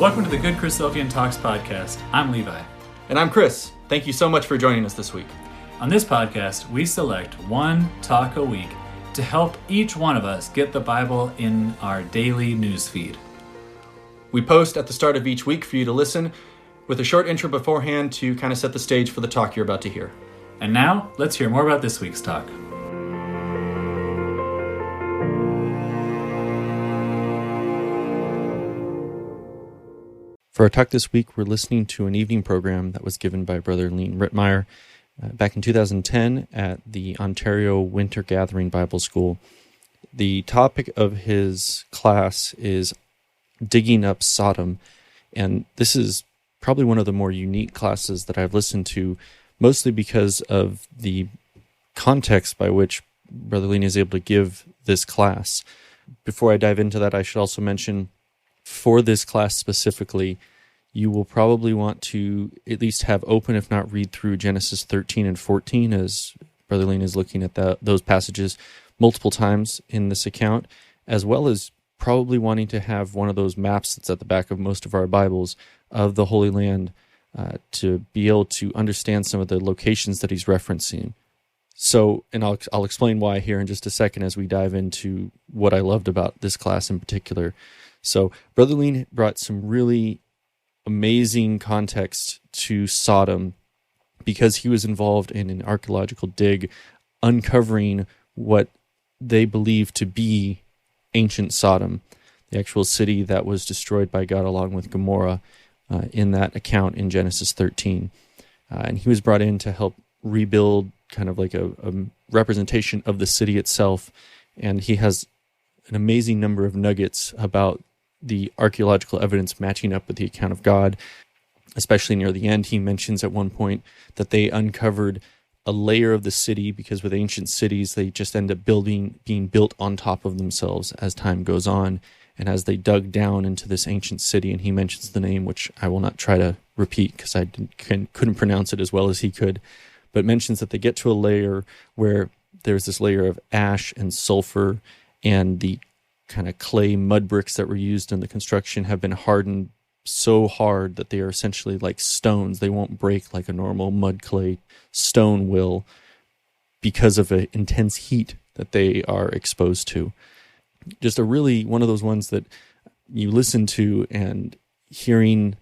Welcome to the GoodChristadelphianTalks podcast. I'm Levi. And I'm Chris. Thank you so much for joining us this week. On this podcast, we select one talk a week to help each one of us get the Bible in our daily news feed. We post at the start of each week for you to listen with a short intro beforehand to kind of set the stage for the talk you're about to hear. And now, let's hear more about this week's talk. For our talk this week, we're listening to an evening program that was given by Brother Leen Ritmayer back in 2010 at the Ontario Winter Gathering Bible School. The topic of his class is Digging Up Sodom, and this is probably one of the more unique classes that I've listened to, mostly because of the context by which Brother Leen is able to give this class. Before I dive into that, I should also mention, for this class specifically, you will probably want to at least have open, if not read through Genesis 13 and 14, as Brother Leen is looking at those passages multiple times in this account, as well as probably wanting to have one of those maps that's at the back of most of our Bibles of the Holy Land to be able to understand some of the locations that he's referencing. So, and I'll explain why here in just a second as we dive into what I loved about this class in particular. So Brother Leen brought some really amazing context to Sodom because he was involved in an archaeological dig uncovering what they believe to be ancient Sodom, the actual city that was destroyed by God along with Gomorrah in that account in Genesis 13. And he was brought in to help rebuild kind of like a representation of the city itself. And he has an amazing number of nuggets about the archaeological evidence matching up with the account of God. Especially near the end, he mentions at one point that they uncovered a layer of the city because with ancient cities, they just end up being built on top of themselves as time goes on. And as they dug down into this ancient city, and he mentions the name, which I will not try to repeat because I couldn't pronounce it as well as he could, but mentions that they get to a layer where there's this layer of ash and sulfur, and the kind of clay mud bricks that were used in the construction have been hardened so hard that they are essentially like stones. They won't break like a normal mud clay stone will because of an intense heat that they are exposed to. Just one of those ones that you listen to and hearing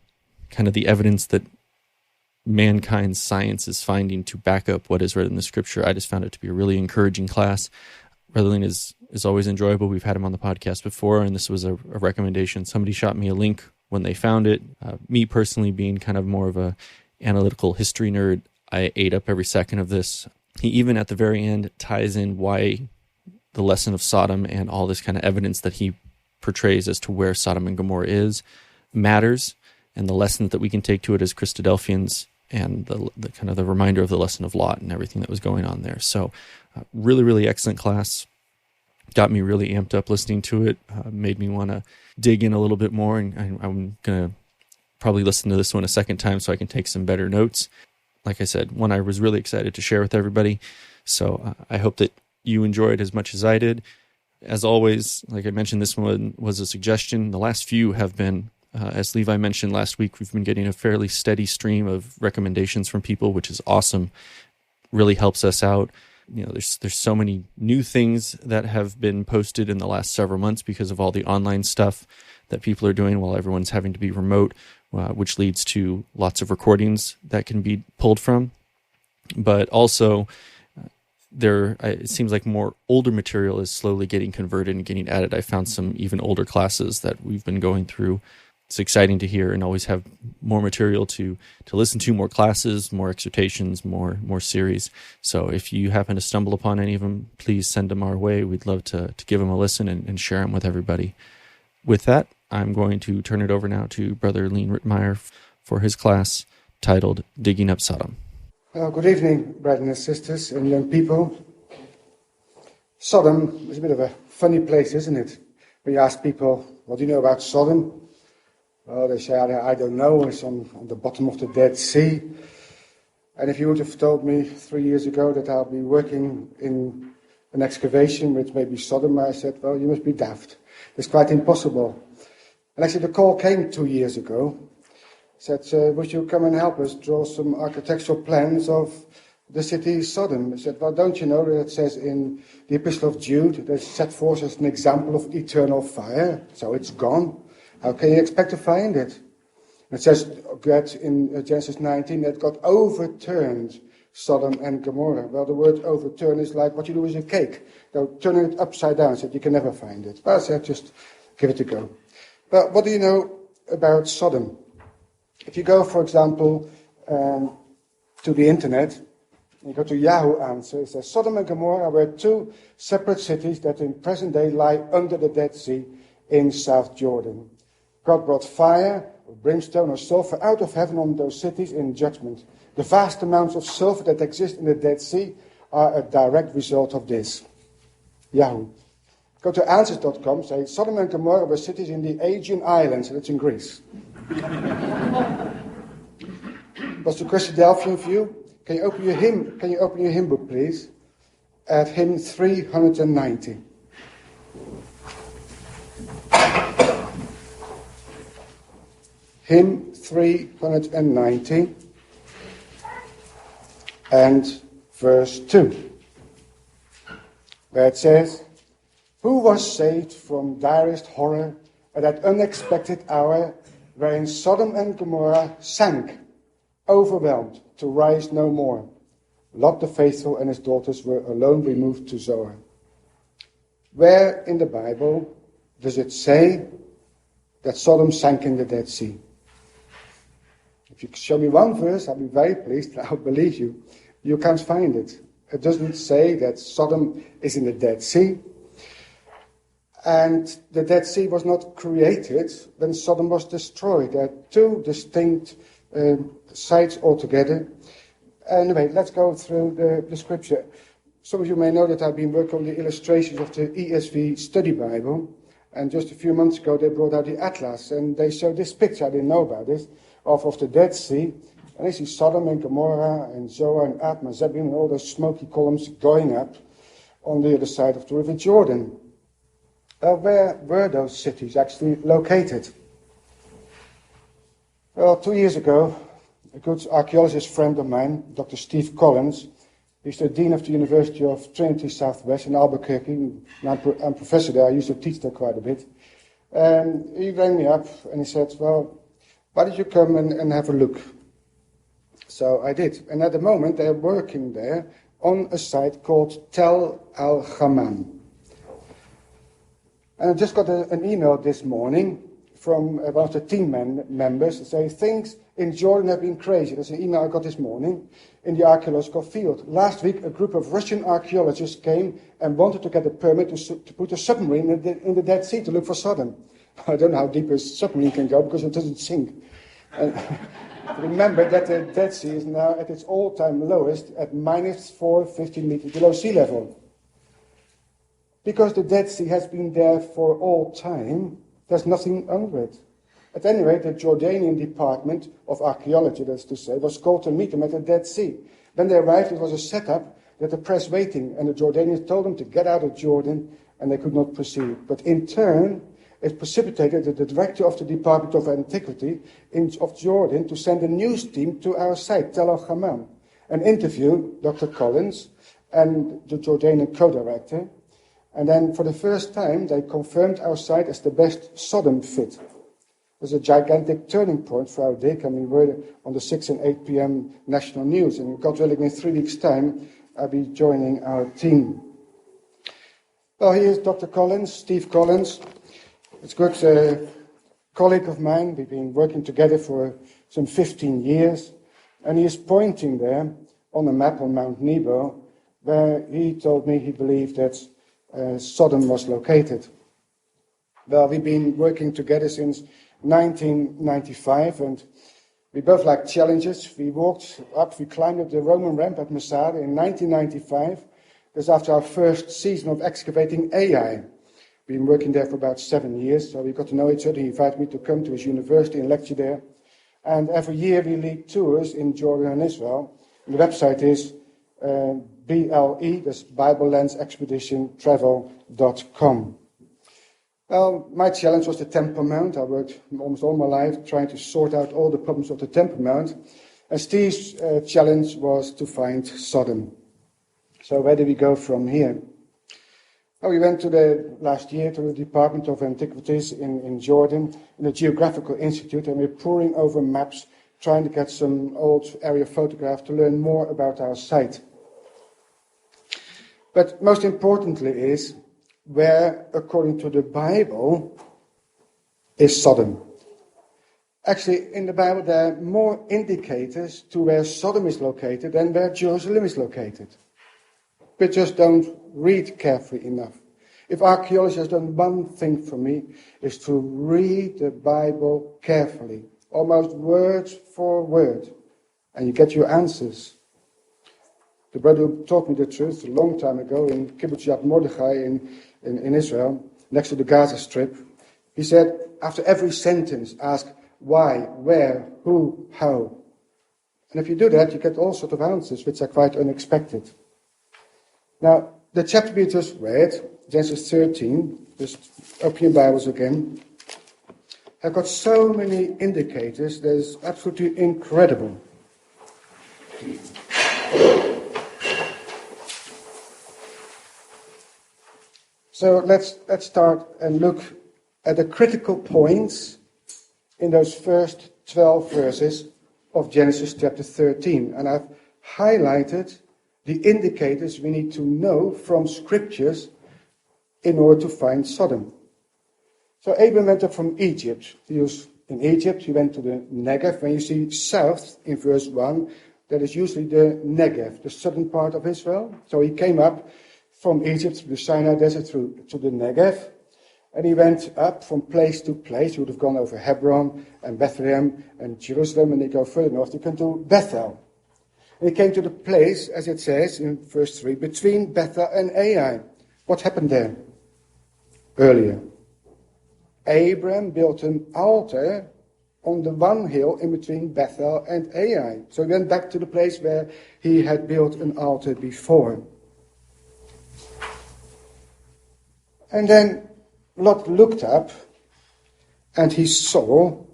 kind of the evidence that mankind's science is finding to back up what is read in the scripture. I just found it to be a really encouraging class. Brother Leen is always enjoyable. We've had him on the podcast before, and this was a recommendation. Somebody shot me a link when they found it. Me personally being kind of more of a analytical history nerd, I ate up every second of this. He even at the very end ties in why the lesson of Sodom and all this kind of evidence that he portrays as to where Sodom and Gomorrah matters, and the lesson that we can take to it as Christadelphians, and the kind of the reminder of the lesson of Lot and everything that was going on there. So really, really excellent class. Got me really amped up listening to it, made me want to dig in a little bit more, and I'm going to probably listen to this one a second time so I can take some better notes. Like I said, one I was really excited to share with everybody, so I hope that you enjoy it as much as I did. As always, like I mentioned, this one was a suggestion. The last few have been, as Levi mentioned last week, we've been getting a fairly steady stream of recommendations from people, which is awesome. Really helps us out. You know, there's so many new things that have been posted in the last several months because of all the online stuff that people are doing while everyone's having to be remote, which leads to lots of recordings that can be pulled from. But also, it seems like more older material is slowly getting converted and getting added. I found some even older classes that we've been going through. It's exciting to hear and always have more material to listen to, more classes, more exhortations, more series. So if you happen to stumble upon any of them, please send them our way. We'd love to give them a listen and share them with everybody. With that, I'm going to turn it over now to Brother Leen Ritmayer for his class titled Digging Up Sodom. Well, good evening, brothers and sisters and young people. Sodom is a bit of a funny place, isn't it? When you ask people, what do you know about Sodom? Well, they say, I don't know, it's on the bottom of the Dead Sea. And if you would have told me 3 years ago that I'll be working in an excavation which may be Sodom, I said, well, you must be daft. It's quite impossible. And actually the call came 2 years ago. Said, would you come and help us draw some architectural plans of the city Sodom? I said, well, don't you know that it says in the Epistle of Jude that it's set forth as an example of eternal fire, so it's gone. How can you expect to find it? It says that in Genesis 19 that God overturned Sodom and Gomorrah. Well, the word overturn is like what you do with a cake. They'll turn it upside down so that you can never find it. Well, I said, just give it a go. But what do you know about Sodom? If you go, for example, to the internet, you go to Yahoo Answer, it says Sodom and Gomorrah were two separate cities that in present day lie under the Dead Sea in South Jordan. God brought fire, or brimstone, or sulfur out of heaven on those cities in judgment. The vast amounts of sulfur that exist in the Dead Sea are a direct result of this. Yahoo. Go to answers.com, say Sodom and Gomorrah were cities in the Aegean Islands, and it's in Greece. What's the Christadelphian view? Can you open your hymn book, please? At hymn 390. Hymn 390 and verse 2, where it says, who was saved from direst horror at that unexpected hour wherein Sodom and Gomorrah sank, overwhelmed, to rise no more. Lot the faithful and his daughters were alone removed to Zoar. Where in the Bible does it say that Sodom sank in the Dead Sea? If you show me one verse, I'll be very pleased, I'll believe you. You can't find it. It doesn't say that Sodom is in the Dead Sea. And the Dead Sea was not created when Sodom was destroyed. There are two distinct sites altogether. Anyway, let's go through the scripture. Some of you may know that I've been working on the illustrations of the ESV Study Bible. And just a few months ago, they brought out the Atlas. And they showed this picture, I didn't know about this, of the Dead Sea. And they see Sodom and Gomorrah and Zoar and Admah, Zebulun, and all those smoky columns going up on the other side of the River Jordan. Where were those cities actually located? Well, 2 years ago, a good archaeologist friend of mine, Dr. Steve Collins, he's the dean of the University of Trinity Southwest in Albuquerque, and I'm professor there. I used to teach there quite a bit. He rang me up and he said, well, why don't you come and have a look? So I did. And at the moment, they're working there on a site called Tel Al-Hammam. And I just got an email this morning from one of the team members saying things in Jordan have been crazy. That's an email I got this morning in the archaeological field. Last week, a group of Russian archaeologists came and wanted to get a permit to put a submarine in the Dead Sea to look for Sodom. I don't know how deep a submarine can go because it doesn't sink. And remember that the Dead Sea is now at its all-time lowest at minus 450 meters below sea level. Because the Dead Sea has been there for all time, there's nothing under it. At any rate, the Jordanian Department of Archaeology, that's to say, was called to meet them at the Dead Sea. When they arrived, it was a setup that the press waiting, and the Jordanians told them to get out of Jordan, and they could not proceed. But in turn, it precipitated the director of the Department of Antiquity of Jordan to send a news team to our site, Tel Al-Hammam, and interview Dr. Collins and the Jordanian co-director. And then for the first time, they confirmed our site as the best Sodom fit. It was a gigantic turning point for our dig. I mean, we're on the 6 and 8 p.m. national news, and God willing, in 3 weeks' time, I'll be joining our team. Well, here's Dr. Collins, Steve Collins. It's a good colleague of mine. We've been working together for some 15 years, and he is pointing there on a map on Mount Nebo, where he told me he believed that Sodom was located. Well, we've been working together since 1995, and we both like challenges. We climbed up the Roman ramp at Masada in 1995. That's after our first season of excavating Ai. We've been working there for about 7 years, so we got to know each other. He invited me to come to his university and lecture there. And every year we lead tours in Jordan and Israel. And the website is BLE, that's Bible Lens Expedition Travel.com. Well, my challenge was the Temple Mount. I worked almost all my life trying to sort out all the problems of the Temple Mount. And Steve's challenge was to find Sodom. So where do we go from here? Well, we went last year to the Department of Antiquities in Jordan, in the Geographical Institute, and we're poring over maps, trying to get some old area photographs to learn more about our site. But most importantly is, where, according to the Bible, is Sodom? Actually, in the Bible, there are more indicators to where Sodom is located than where Jerusalem is located. We just don't read carefully enough. If archaeology has done one thing for me, is to read the Bible carefully, almost word for word, and you get your answers. The brother who taught me the truth a long time ago in Kibbutz Yad Mordechai in Israel, next to the Gaza Strip, he said, after every sentence, ask why, where, who, how. And if you do that, you get all sorts of answers which are quite unexpected. Now, the chapter we just read, Genesis 13, just open your Bibles again, have got so many indicators that is absolutely incredible. So let's start and look at the critical points in those first 12 verses of Genesis chapter 13. And I've highlighted the indicators we need to know from scriptures in order to find Sodom. So Abram went up from Egypt. He was in Egypt, he went to the Negev. When you see south in verse 1, that is usually the Negev, the southern part of Israel. So he came up from Egypt to the Sinai Desert to the Negev. And he went up from place to place. He would have gone over Hebron and Bethlehem and Jerusalem. And they go further north, you come to Bethel. And he came to the place, as it says in verse 3, between Bethel and Ai. What happened there? Earlier, Abram built an altar on the one hill in between Bethel and Ai. So he went back to the place where he had built an altar before. And then Lot looked up and he saw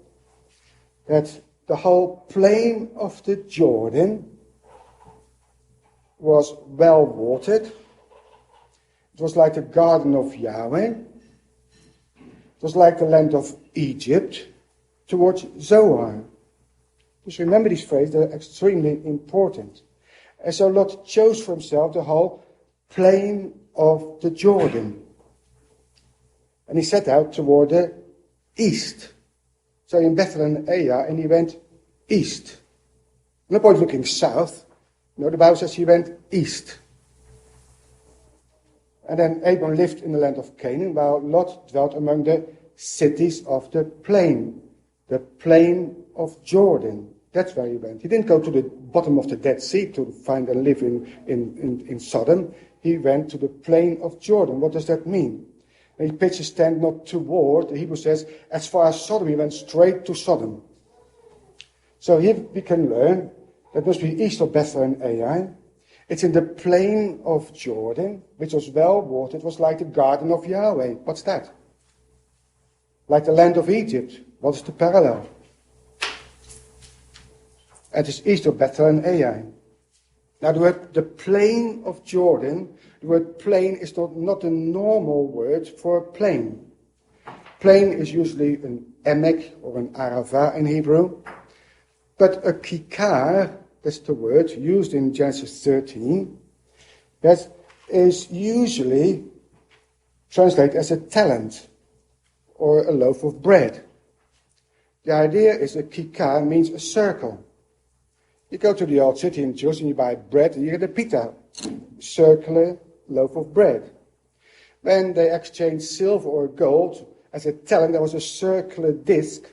that the whole plain of the Jordan was well watered. It was like the garden of Yahweh. It was like the land of Egypt towards Zoar. Just remember these phrases, they're extremely important. And so Lot chose for himself the whole plain of the Jordan. And he set out toward the east. So in Bethel and Ai, and he went east. No point looking south. No, the Bible says he went east. And then Abram lived in the land of Canaan, while Lot dwelt among the cities of the plain of Jordan. That's where he went. He didn't go to the bottom of the Dead Sea to find and live in Sodom. He went to the plain of Jordan. What does that mean? And he pitched his tent not toward, the Hebrew says, as far as Sodom, he went straight to Sodom. So here we can learn that must be east of Bethel and Ai. It's in the plain of Jordan, which was well watered. It was like the garden of Yahweh. What's that? Like the land of Egypt. What is the parallel? It is east of Bethel and Ai. Now the plain of Jordan, the word plain is not a normal word for plain. Plain is usually an emek or an arava in Hebrew. But a kikar, that's the word used in Genesis 13, that is usually translated as a talent or a loaf of bread. The idea is a kikar means a circle. You go to the old city in Jerusalem, you buy bread, and you get a pita, circular loaf of bread. When they exchanged silver or gold as a talent, there was a circular disc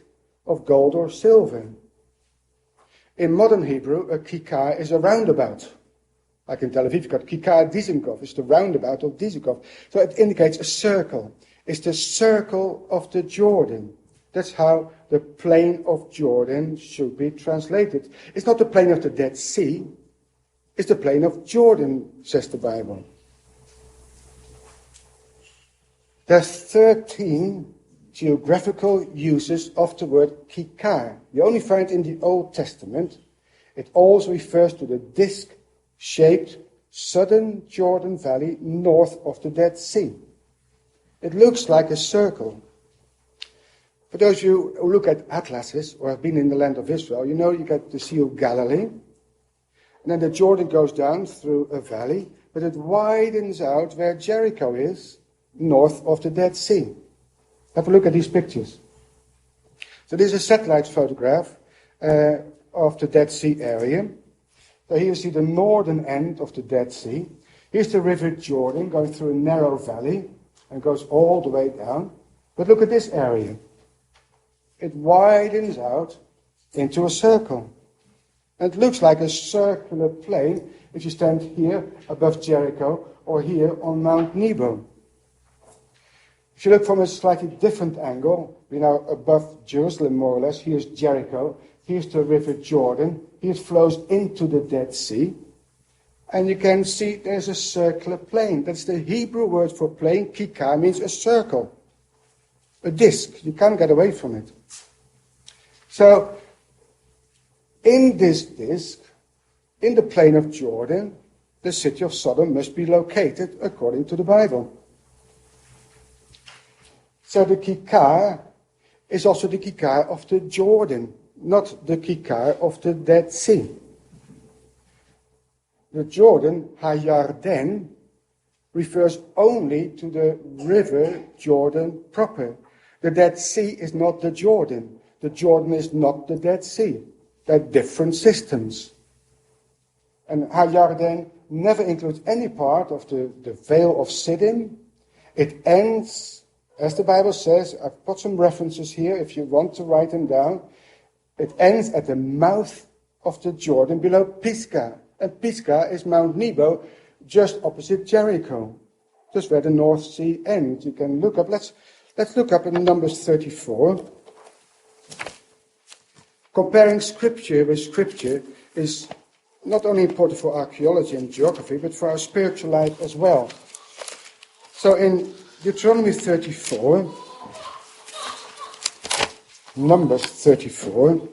of gold or silver. In modern Hebrew, a kikar is a roundabout. Like in Tel Aviv, you've got kikar Dizengoff, it's the roundabout of Dizengoff. So it indicates a circle. It's the circle of the Jordan. That's how the plain of Jordan should be translated. It's not the plain of the Dead Sea. It's the plain of Jordan, says the Bible. There's 13 geographical uses of the word kikar. You only find in the Old Testament. It also refers to the disc-shaped southern Jordan Valley north of the Dead Sea. It looks like a circle. For those of you who look at atlases or have been in the land of Israel, you know you get the Sea of Galilee. And then the Jordan goes down through a valley, but it widens out where Jericho is, north of the Dead Sea. Have a look at these pictures. So this is a satellite photograph of the Dead Sea area. So here you see the northern end of the Dead Sea. Here's the River Jordan going through a narrow valley and goes all the way down. But look at this area. It widens out into a circle. And it looks like a circular plain if you stand here above Jericho or here on Mount Nebo. If you look from a slightly different angle, we're now above Jerusalem more or less. Here's Jericho. Here's the River Jordan. Here it flows into the Dead Sea. And you can see there's a circular plain. That's the Hebrew word for plain. Kikar means a circle. A disc. You can't get away from it. So, in this disc, in the plain of Jordan, the city of Sodom must be located according to the Bible. So the kikar is also the kikar of the Jordan, not the kikar of the Dead Sea. The Jordan, Hayarden, refers only to the river Jordan proper. The Dead Sea is not the Jordan. The Jordan is not the Dead Sea. They're different systems. And Hayarden never includes any part of the Vale of Siddim. It ends, as the Bible says, I've put some references here if you want to write them down. It ends at the mouth of the Jordan below Pisgah. And Pisgah is Mount Nebo, just opposite Jericho. Just where the North Sea ends. You can look up, let's look up in Numbers 34. Comparing scripture with scripture is not only important for archaeology and geography, but for our spiritual life as well. So in Deuteronomy 34, Numbers 34,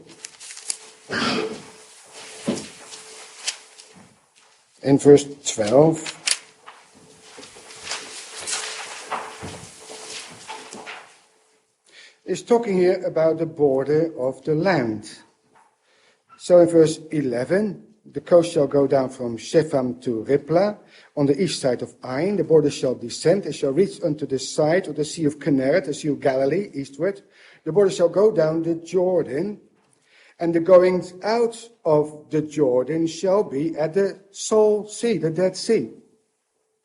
in verse 12, is talking here about the border of the land. So in verse 11, the coast shall go down from Shepham to Riblah, on the east side of Ain. The border shall descend, it shall reach unto the side of the Sea of Kinneret, the Sea of Galilee, eastward. The border shall go down the Jordan, and the goings out of the Jordan shall be at the Salt Sea, the Dead Sea.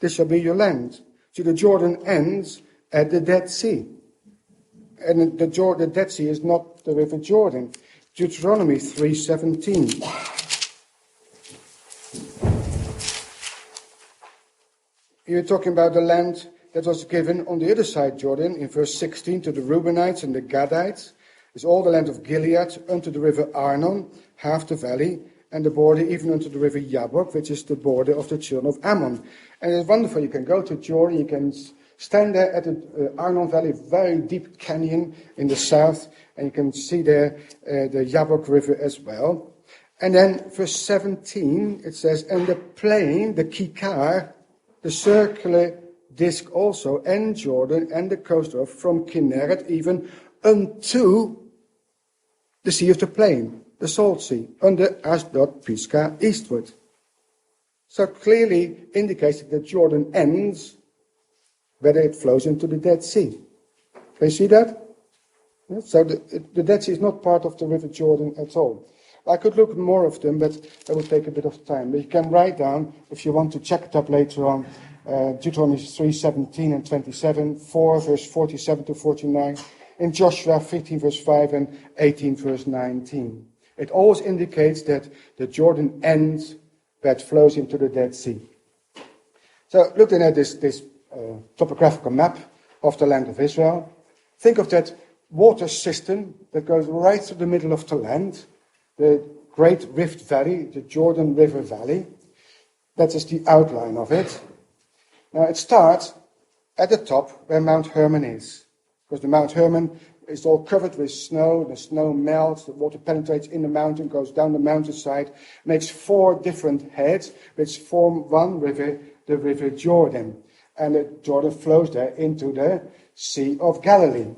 This shall be your land. See, the Jordan ends at the Dead Sea. And the Dead Sea is not the River Jordan. Deuteronomy 3:17. You're talking about the land that was given on the other side Jordan in verse 16 to the Reubenites and the Gadites. It's all the land of Gilead unto the river Arnon, half the valley, and the border even unto the river Jabbok, which is the border of the children of Ammon. And it's wonderful. You can go to Jordan, you can stand there at the Arnon Valley, very deep canyon in the south, and you can see there the Jabbok River as well. And then verse 17, it says, and the plain, the Kikar, the circular disc also, and Jordan, and the coast of, from Kinneret even unto the Sea of the Plain, the Salt Sea, under Ashdod, Pisgah, eastward. So clearly indicates that Jordan ends whether it flows into the Dead Sea. Can you see that? Yeah, so the Dead Sea is not part of the River Jordan at all. I could look at more of them, but that would take a bit of time. But you can write down, if you want to check it up later on, Deuteronomy 3:17 and 27, 4 verse 47 to 49, in Joshua 15 verse 5 and 18 verse 19. It always indicates that the Jordan ends where it flows into the Dead Sea. So looking at this topographical map of the land of Israel, think of that water system that goes right through the middle of the land, the Great Rift Valley, the Jordan River Valley. That is the outline of it. Now it starts at the top where Mount Hermon is. Because the Mount Hermon is all covered with snow, the snow melts, the water penetrates in the mountain, goes down the mountainside, makes 4 different heads, which form one river, the River Jordan. And the Jordan flows there into the Sea of Galilee.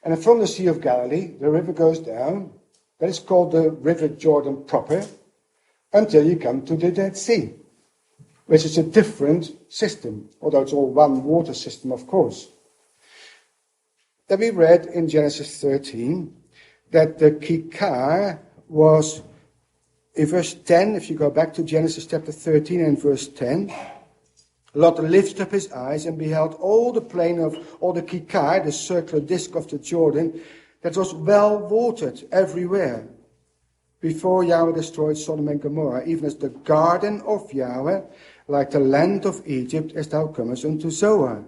And then from the Sea of Galilee, the river goes down. That is called the River Jordan proper, until you come to the Dead Sea, which is a different system, although it's all one water system, of course. Then we read in Genesis 13 that the Kikar was, in verse 10, if you go back to Genesis chapter 13 and verse 10, Lot lifted up his eyes and beheld all the plain of all the Kikar, the circular disc of the Jordan, that was well watered everywhere, before Yahweh destroyed Sodom and Gomorrah, even as the garden of Yahweh, like the land of Egypt, as thou comest unto Zoar.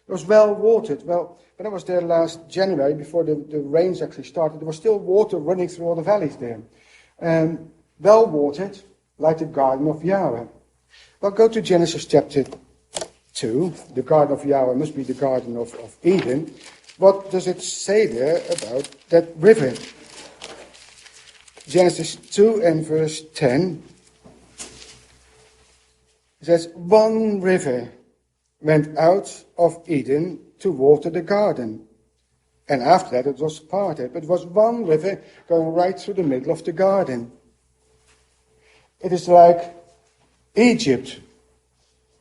It was well watered. Well, when I was there last January, before the rains actually started, there was still water running through all the valleys there. Well watered, like the garden of Yahweh. Well, go to Genesis chapter 2. The garden of Yahweh must be the garden of Eden. What does it say there about that river? Genesis 2 and verse 10. It says, one river went out of Eden to water the garden. And after that it was parted. But it was one river going right through the middle of the garden. It is like Egypt.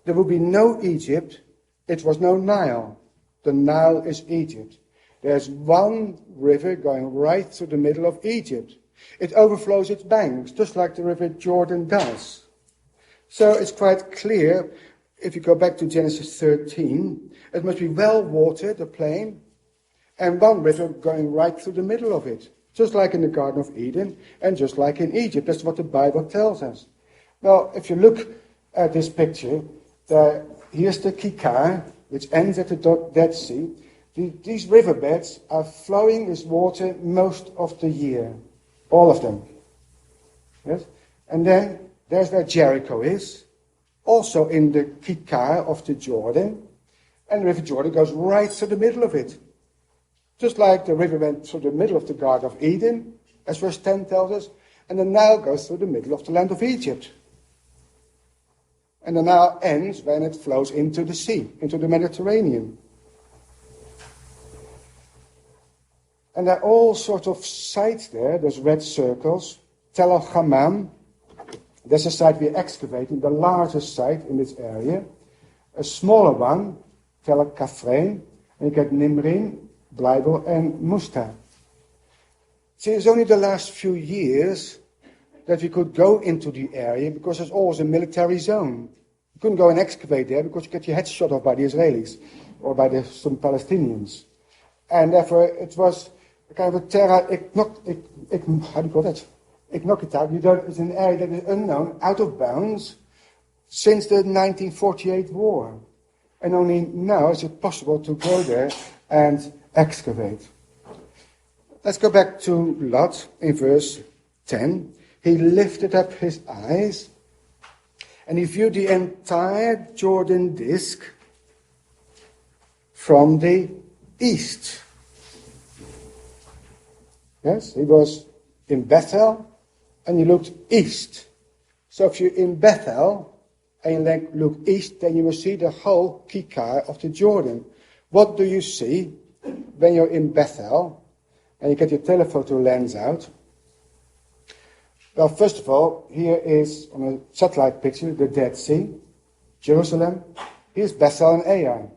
There would be no Egypt. It was no Nile. The Nile is Egypt. There's one river going right through the middle of Egypt. It overflows its banks, just like the river Jordan does. So it's quite clear, if you go back to Genesis 13, it must be well watered, the plain, and one river going right through the middle of it, just like in the Garden of Eden, and just like in Egypt. That's what the Bible tells us. Well, if you look at this picture, here's the Kikar, which ends at the Dead Sea. These riverbeds are flowing with water most of the year. All of them. Yes? And then there's where Jericho is, also in the Kikar of the Jordan. And the River Jordan goes right through the middle of it. Just like the river went through the middle of the Garden of Eden, as verse 10 tells us, and the Nile goes through the middle of the land of Egypt. And the Nile ends when it flows into the sea, into the Mediterranean. And there are all sorts of sites there, those red circles. Tel el-Hammam, that's a site we're excavating, the largest site in this area. A smaller one, Tel el-Kafrein, and you get Nimrin, Bleibel, and Musta. See, it's only the last few years that we could go into the area because there's always a military zone. You couldn't go and excavate there because you get your head shot off by the Israelis or by some Palestinians. And therefore it was a kind of a terra how do you call that? Ignokita. It's an area that is unknown, out of bounds, since the 1948 war. And only now is it possible to go there and excavate. Let's go back to Lot in verse 10. He lifted up his eyes and he viewed the entire Jordan disk from the east. Yes, he was in Bethel and he looked east. So if you're in Bethel and you look east, then you will see the whole Kikar of the Jordan. What do you see when you're in Bethel and you get your telephoto lens out? Well, first of all, here is, on a satellite picture, the Dead Sea, Jerusalem. Here's Bethel and Ai.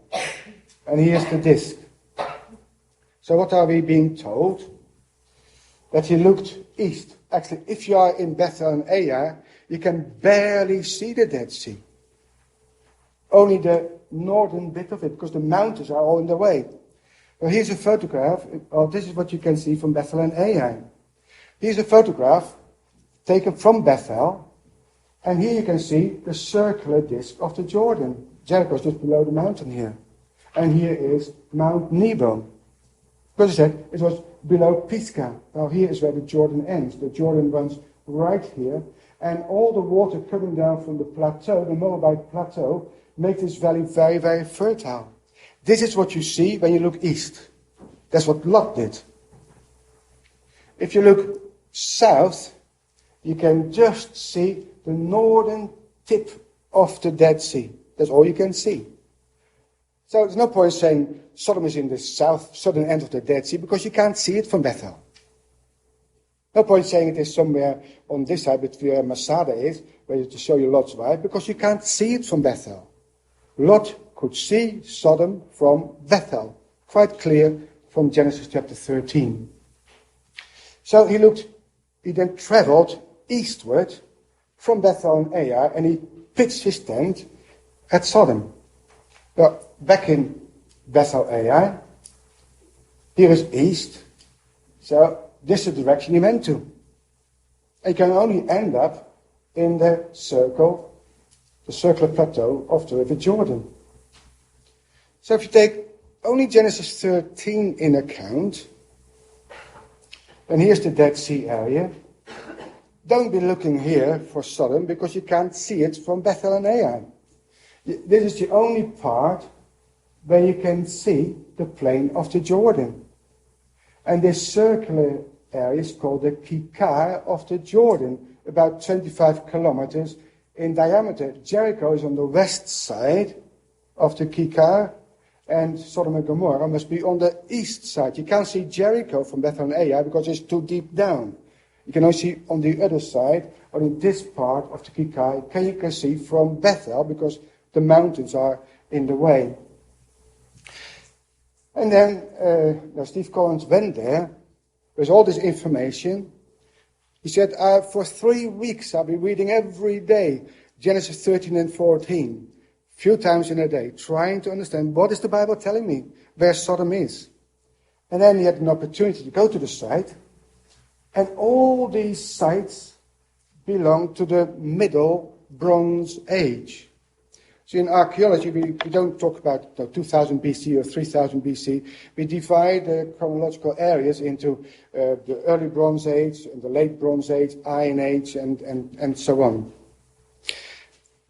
And here's the disk. So what are we being told? That he looked east. Actually, if you are in Bethel and Ai, you can barely see the Dead Sea. Only the northern bit of it, because the mountains are all in the way. Well, here's a photograph. This is what you can see from Bethel and Ai. Here's a photograph taken from Bethel, and here you can see the circular disc of the Jordan. Jericho is just below the mountain here. And here is Mount Nebo. Because I said it was below Pisgah. Now here is where the Jordan ends. The Jordan runs right here, and all the water coming down from the plateau, the Moabite plateau, make this valley very, very fertile. This is what you see when you look east. That's what Lot did. If you look south, you can just see the northern tip of the Dead Sea. That's all you can see. So there's no point saying Sodom is in the southern end of the Dead Sea, because you can't see it from Bethel. No point saying it is somewhere on this side, but where Masada is, where to show you Lot's wife, because you can't see it from Bethel. Lot could see Sodom from Bethel. Quite clear from Genesis chapter 13. So he then traveled eastward from Bethel and Ai, and he pitched his tent at Sodom. Now, back in Bethel Ai, here is east, so this is the direction he went to. And you can only end up in the circular plateau of the River Jordan. So if you take only Genesis 13 in account, and here's the Dead Sea area, don't be looking here for Sodom, because you can't see it from Bethel and Ai. This is the only part where you can see the plain of the Jordan. And this circular area is called the Kikar of the Jordan, about 25 kilometers in diameter. Jericho is on the west side of the Kikar, and Sodom and Gomorrah must be on the east side. You can't see Jericho from Bethel and Ai because it's too deep down. You can only see on the other side, or in this part of the Kikar, you can see from Bethel, because the mountains are in the way. And then Steve Collins went there with all this information. He said, for 3 weeks I'll be reading every day Genesis 13 and 14, a few times in a day, trying to understand what is the Bible telling me where Sodom is. And then he had an opportunity to go to the site, and all these sites belong to the Middle Bronze Age. So in archaeology, we don't talk about 2000 BC or 3000 BC. We divide the chronological areas into the early Bronze Age, and the late Bronze Age, Iron Age, and so on.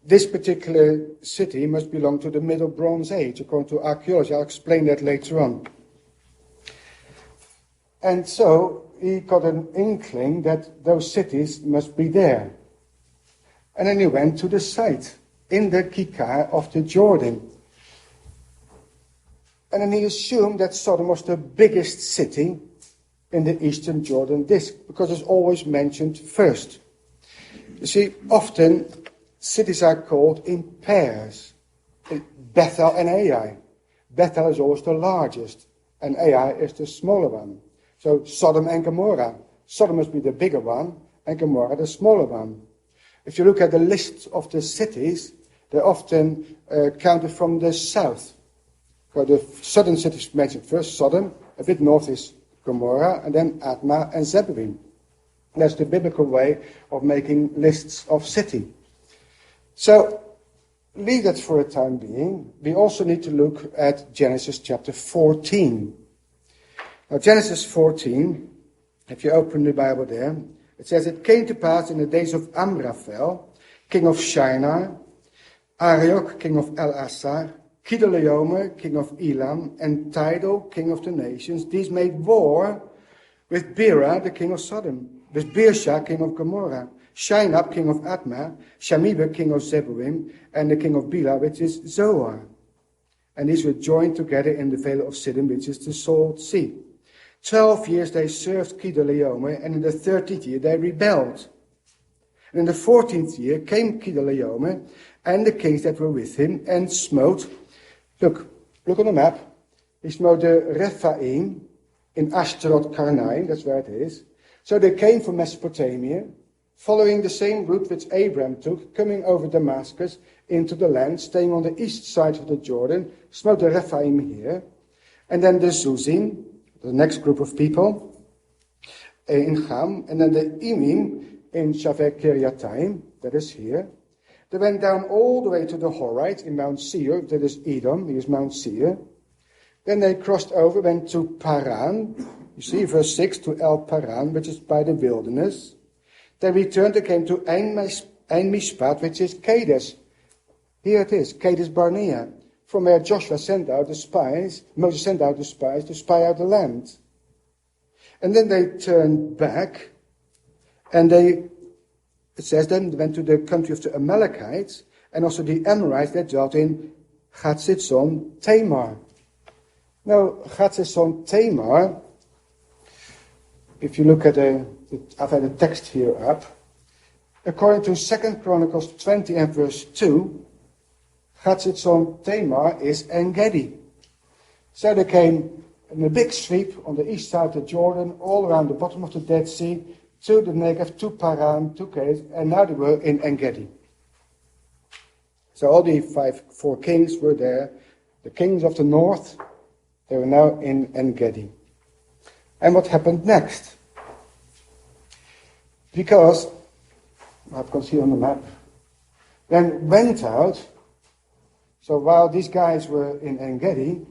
This particular city must belong to the Middle Bronze Age, according to archaeology. I'll explain that later on. And so he got an inkling that those cities must be there. And then he went to the site in the Kikar of the Jordan. And then he assumed that Sodom was the biggest city in the eastern Jordan disk, because it's always mentioned first. You see, often cities are called in pairs. Bethel and Ai. Bethel is always the largest, and Ai is the smaller one. So Sodom and Gomorrah. Sodom must be the bigger one, and Gomorrah the smaller one. If you look at the list of the cities, they're often counted from the south. So the southern cities mentioned first, Sodom. A bit north is Gomorrah, and then Admah and Zeboim. That's the biblical way of making lists of city. So leave that for a time being. We also need to look at Genesis chapter 14. Now, Genesis 14, if you open the Bible there, it says, "It came to pass in the days of Amraphel, king of Shinar, Arioch, king of El-Assar, Kedorlaomer, king of Elam, and Tidal, king of the nations. These made war with Bera, the king of Sodom, with Birsha, king of Gomorrah, Shinab, king of Admah, Shamiba, king of Zeboim, and the king of Bela, which is Zoar. And these were joined together in the vale of Siddim, which is the Salt Sea. 12 years they served Kedorlaomer, and in the 13th year they rebelled. And in the 14th year came Kedorlaomer and the kings that were with him, and smote," look on the map, he smote the Rephaim in Ashtaroth Karnaim, that's where it is. So they came from Mesopotamia, following the same route which Abraham took, coming over Damascus into the land, staying on the east side of the Jordan, smote the Rephaim here, and then the Zuzim, the next group of people, in Cham, and then the Emim in Shaveh Kiriataim, that is here. They went down all the way to the Horites in Mount Seir, that is Edom, here's Mount Seir. Then they crossed over, went to Paran, you see verse 6, to El Paran, which is by the wilderness. They returned, they came to Ein Mishpat, which is Kadesh. Here it is, Kadesh Barnea, from where Joshua sent out the spies, Moses sent out the spies to spy out the land. And then they turned back, and it says then went to the country of the Amalekites, and also the Amorites that dwelt in Gatzizon Tamar. Now, Gatzizon Tamar, if you look at I've had a text here up, according to 2 Chronicles 20 and verse 2, Gatzizon Tamar is En-Gedi. So they came in a big sweep on the east side of the Jordan, all around the bottom of the Dead Sea, to the Negev, to Paran, to Kadesh, and now they were in En-Gedi. So all the four kings were there. The kings of the north, they were now in En-Gedi. And what happened next? Because, I can see on the map, then went out, so while these guys were in En-Gedi,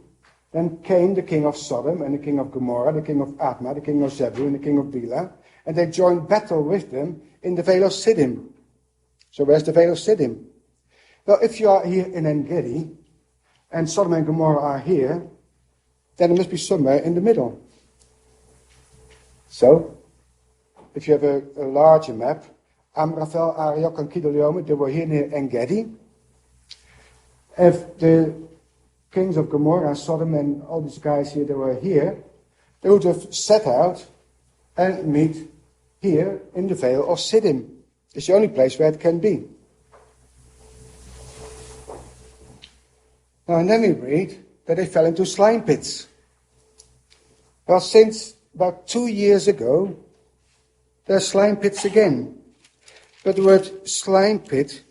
then came the king of Sodom and the king of Gomorrah, the king of Admah, the king of Zebulun, and the king of Bela, and they joined battle with them in the Vale of Siddim. So where's the Vale of Siddim? Well, if you are here in En-Gedi, and Sodom and Gomorrah are here, then it must be somewhere in the middle. So, if you have a larger map, Amraphel, Ariok, and Kedorlaomer, they were here near En-Gedi. If the kings of Gomorrah, Sodom, and all these guys here, they were here, they would have set out and meet here in the Vale of Siddim. It's the only place where it can be. Now, and then we read that they fell into slime pits. Well, since about 2 years ago, there are slime pits again. But the word slime pit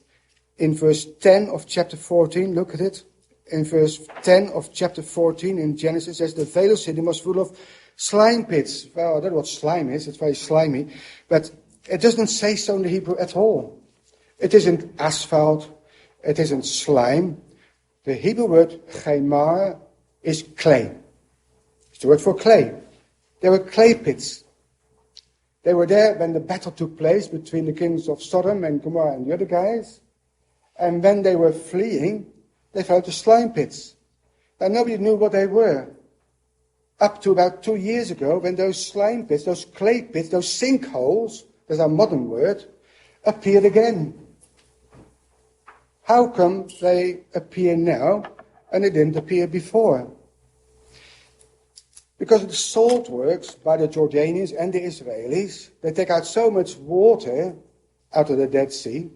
in verse 10 of chapter 14, look at it. In verse 10 of chapter 14 in Genesis, says the Vale of Siddim was full of slime pits. Well, I don't know what slime is. It's very slimy. But it doesn't say so in the Hebrew at all. It isn't asphalt. It isn't slime. The Hebrew word chaimar is clay. It's the word for clay. There were clay pits. They were there when the battle took place between the kings of Sodom and Gomorrah and the other guys. And when they were fleeing, they fell into slime pits. Now, nobody knew what they were. Up to about 2 years ago, when those slime pits, those clay pits, those sinkholes, that's our modern word, appeared again. How come they appear now and they didn't appear before? Because of the salt works by the Jordanians and the Israelis, they take out so much water out of the Dead Sea,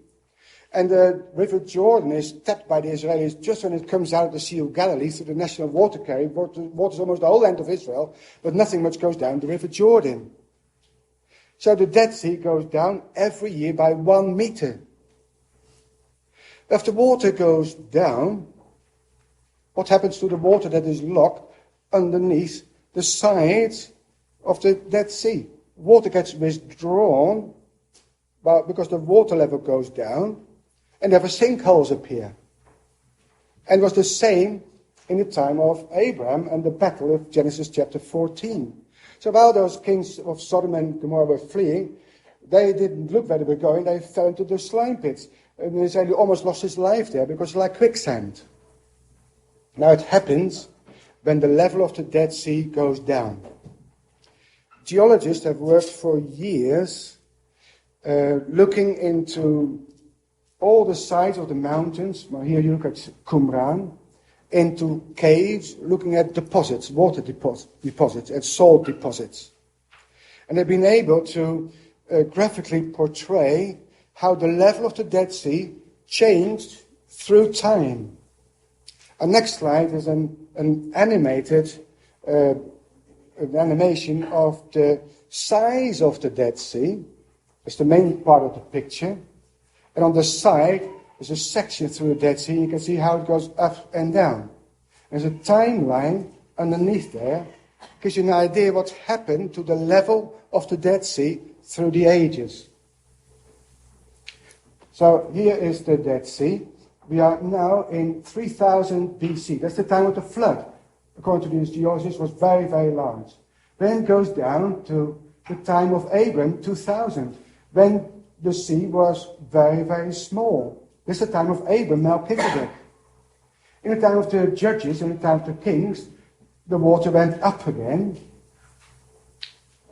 and the river Jordan is tapped by the Israelis just when it comes out of the Sea of Galilee through the national water carry. Waters almost the whole land of Israel, but nothing much goes down the river Jordan. So the Dead Sea goes down every year by 1 meter. If the water goes down, what happens to the water that is locked underneath the sides of the Dead Sea? Water gets withdrawn because the water level goes down, and therefore sinkholes appear. And it was the same in the time of Abraham and the battle of Genesis chapter 14. So while those kings of Sodom and Gomorrah were fleeing, they didn't look where they were going, they fell into the slime pits. And Israel almost lost his life there because it's like quicksand. Now it happens when the level of the Dead Sea goes down. Geologists have worked for years looking into all the sides of the mountains. Well, here you look at Qumran, into caves, looking at deposits, water deposits, and salt deposits. And they've been able to graphically portray how the level of the Dead Sea changed through time. Our next slide is an animated an animation of the size of the Dead Sea. It's the main part of the picture. And on the side, there's a section through the Dead Sea. You can see how it goes up and down. There's a timeline underneath there. Gives you an idea what happened to the level of the Dead Sea through the ages. So here is the Dead Sea. We are now in 3000 BC. That's the time of the flood. According to these geologists, was very, very large. Then it goes down to the time of Abraham, 2000, when the sea was very, very small. This is the time of Abram, Melchizedek. In the time of the judges, in the time of the kings, the water went up again.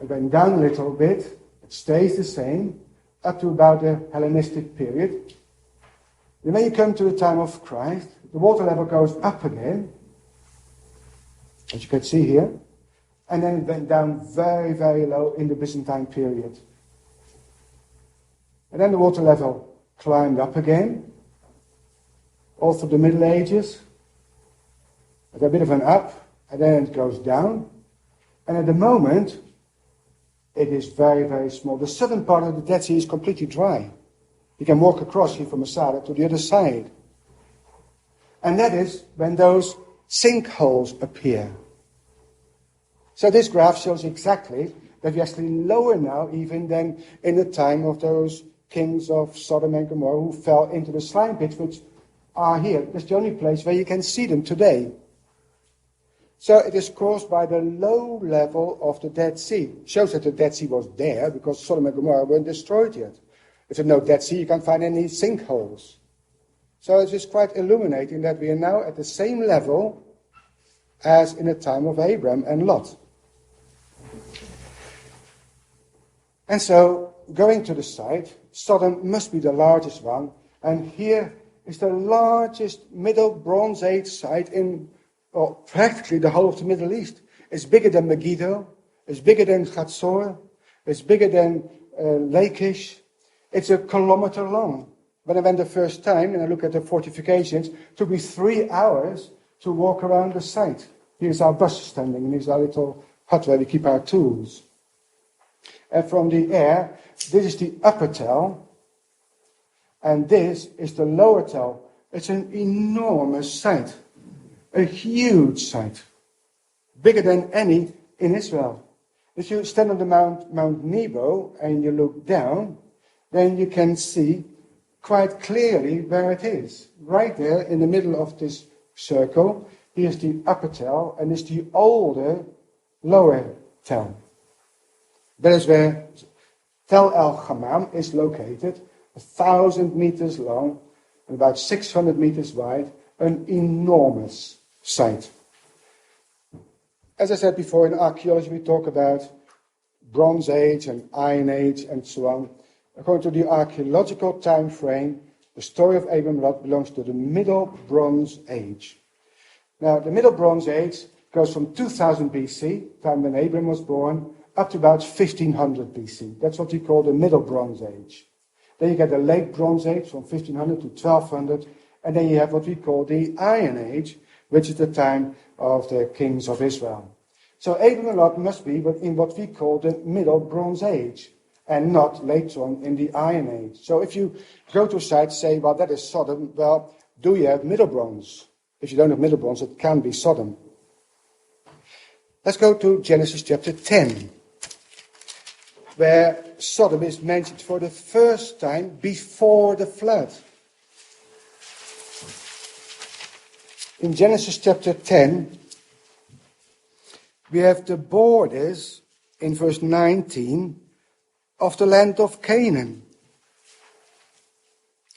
It went down a little bit. It stays the same up to about the Hellenistic period. And when you come to the time of Christ, the water level goes up again, as you can see here, and then it went down very, very low in the Byzantine period. And then the water level climbed up again, all through the Middle Ages, with a bit of an up, and then it goes down. And at the moment, it is very, very small. The southern part of the Dead Sea is completely dry. You can walk across here from Masada to the other side. And that is when those sinkholes appear. So this graph shows exactly that we're actually lower now even than in the time of those kings of Sodom and Gomorrah who fell into the slime pits, which are here. That's the only place where you can see them today. So it is caused by the low level of the Dead Sea. It shows that the Dead Sea was there because Sodom and Gomorrah weren't destroyed yet. If there's no Dead Sea, you can't find any sinkholes. So it is quite illuminating that we are now at the same level as in the time of Abraham and Lot. And so, going to the site, Sodom must be the largest one. And here is the largest Middle Bronze Age site in practically the whole of the Middle East. It's bigger than Megiddo. It's bigger than Chatzor. It's bigger than Lachish. It's 1 kilometer long. When I went the first time and I look at the fortifications, it took me 3 hours to walk around the site. Here's our bus standing, and here's our little hut where we keep our tools. And from the air, this is the upper tell, and this is the lower tell. It's an enormous site, a huge site, bigger than any in Israel. If you stand on the Mount Nebo and you look down, then you can see quite clearly where it is. Right there in the middle of this circle, here's the upper tell, and it's the older lower tell. That is where Tel El Hammam is located, 1,000 meters long and about 600 meters wide, an enormous site. As I said before, in archaeology we talk about Bronze Age and Iron Age and so on. According to the archaeological time frame, the story of Abraham and Lot belongs to the Middle Bronze Age. Now, the Middle Bronze Age goes from 2000 BC, time when Abraham was born, up to about 1500 BC. That's what we call the Middle Bronze Age. Then you get the Late Bronze Age from 1500 to 1200, and then you have what we call the Iron Age, which is the time of the kings of Israel. So Abraham and Lot must be in what we call the Middle Bronze Age, and not later on in the Iron Age. So if you go to a site and say, well, that is Sodom, well, do you have Middle Bronze? If you don't have Middle Bronze, it can be Sodom. Let's go to Genesis chapter 10, where Sodom is mentioned for the first time before the flood. In Genesis chapter 10, we have the borders, in verse 19, of the land of Canaan.